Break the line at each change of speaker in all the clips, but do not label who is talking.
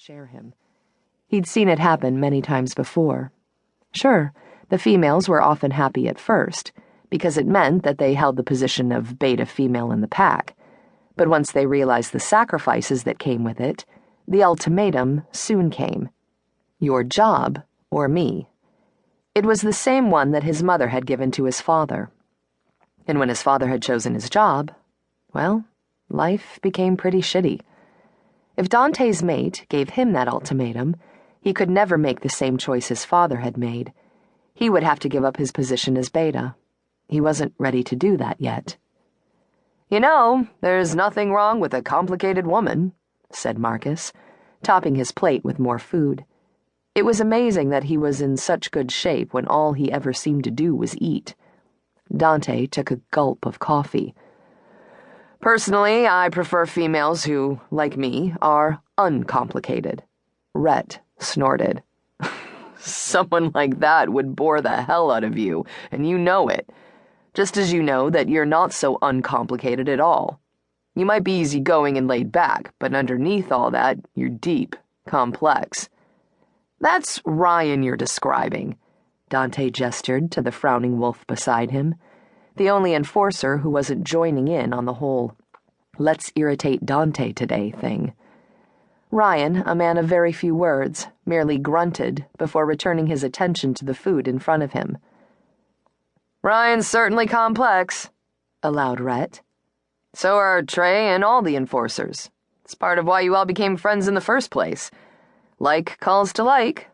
share him. He'd seen it happen many times before. Sure, the females were often happy at first, because it meant that they held the position of beta female in the pack. But once they realized the sacrifices that came with it, the ultimatum soon came. Your job or me. It was the same one that his mother had given to his father. And when his father had chosen his job, well, life became pretty shitty. If Dante's mate gave him that ultimatum, he could never make the same choice his father had made. He would have to give up his position as beta. He wasn't ready to do that yet.
"You know, there's nothing wrong with a complicated woman," said Marcus, topping his plate with more food. It was amazing that he was in such good shape when all he ever seemed to do was eat. Dante took a gulp of coffee. "Personally, I prefer females who, like me, are uncomplicated." Rhett snorted. "Someone like that would bore the hell out of you, and you know it. Just as you know that you're not so uncomplicated at all. You might be easygoing and laid back, but underneath all that, you're deep, complex." "That's Ryan you're describing," Dante gestured to the frowning wolf beside him, the only enforcer who wasn't joining in on the whole "let's irritate Dante today" thing. Ryan, a man of very few words, merely grunted before returning his attention to the food in front of him. "Ryan's certainly complex," allowed Rhett. "So are Trey and all the enforcers. It's part of why you all became friends in the first place. Like calls to like.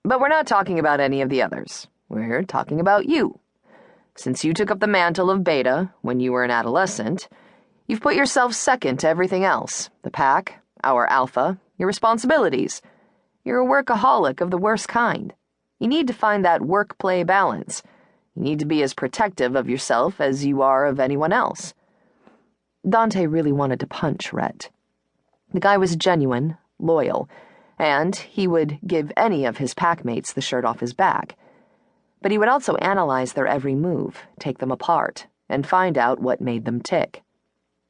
But we're not talking about any of the others. We're talking about you. Since you took up the mantle of beta when you were an adolescent, you've put yourself second to everything else. The pack, our alpha, your responsibilities. You're a workaholic of the worst kind. You need to find that work-play balance. You need to be as protective of yourself as you are of anyone else."
Dante really wanted to punch Rhett. The guy was genuine, loyal, and he would give any of his packmates the shirt off his back. But he would also analyze their every move, take them apart, and find out what made them tick.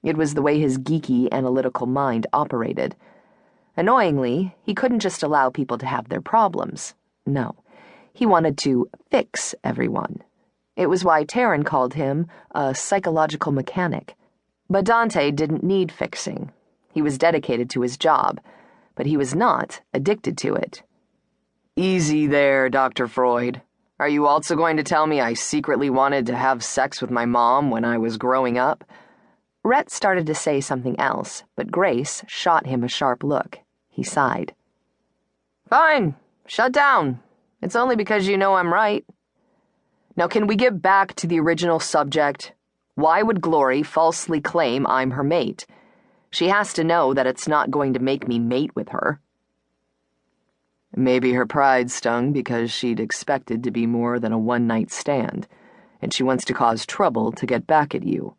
It was the way his geeky, analytical mind operated. Annoyingly, he couldn't just allow people to have their problems. No, he wanted to fix everyone. It was why Taryn called him a psychological mechanic. But Dante didn't need fixing. He was dedicated to his job, but he was not addicted to it.
"Easy there, Dr. Freud. Are you also going to tell me I secretly wanted to have sex with my mom when I was growing up?"
Rhett started to say something else, but Grace shot him a sharp look. He sighed.
"Fine, shut down. It's only because you know I'm right. Now can we get back to the original subject? Why would Glory falsely claim I'm her mate? She has to know that it's not going to make me mate with her."
"Maybe her pride stung because she'd expected to be more than a one-night stand, and she wants to cause trouble to get back at you,"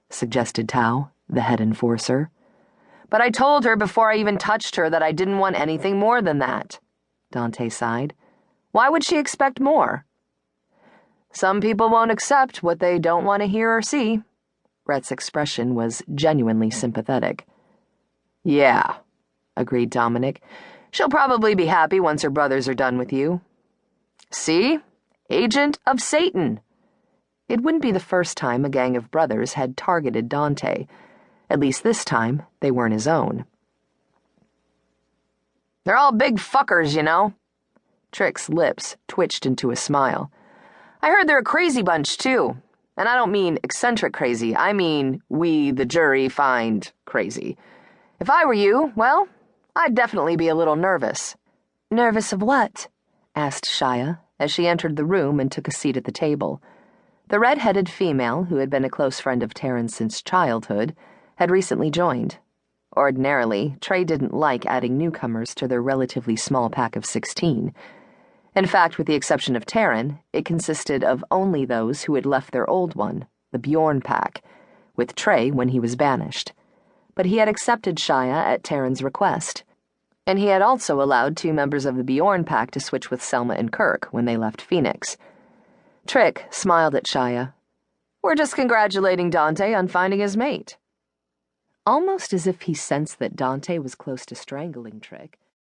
suggested Tao, the head enforcer.
"But I told her before I even touched her that I didn't want anything more than that," Dante sighed. "Why would she expect more?" "Some people won't accept what they don't want to hear or see."
Rhett's expression was genuinely sympathetic.
"Yeah," agreed Dominic. "She'll probably be happy once her brothers are done with you." "See? Agent of Satan."
It wouldn't be the first time a gang of brothers had targeted Dante. At least this time, they weren't his own.
"They're all big fuckers, you know."
Trick's lips twitched into a smile.
"I heard they're a crazy bunch, too. And I don't mean eccentric crazy. I mean we, the jury, find crazy. If I were you, well, I'd definitely be a little nervous."
"Nervous of what?" asked Shia, as she entered the room and took a seat at the table. The red-headed female, who had been a close friend of Taryn's since childhood, had recently joined. Ordinarily, Trey didn't like adding newcomers to their relatively small pack of 16. In fact, with the exception of Taryn, it consisted of only those who had left their old one, the Bjorn pack, with Trey when he was banished. But he had accepted Shia at Taryn's request, and he had also allowed 2 members of the Bjorn pack to switch with Selma and Kirk when they left Phoenix. Trick smiled at Shia.
"We're just congratulating Dante on finding his mate."
Almost as if he sensed that Dante was close to strangling Trick,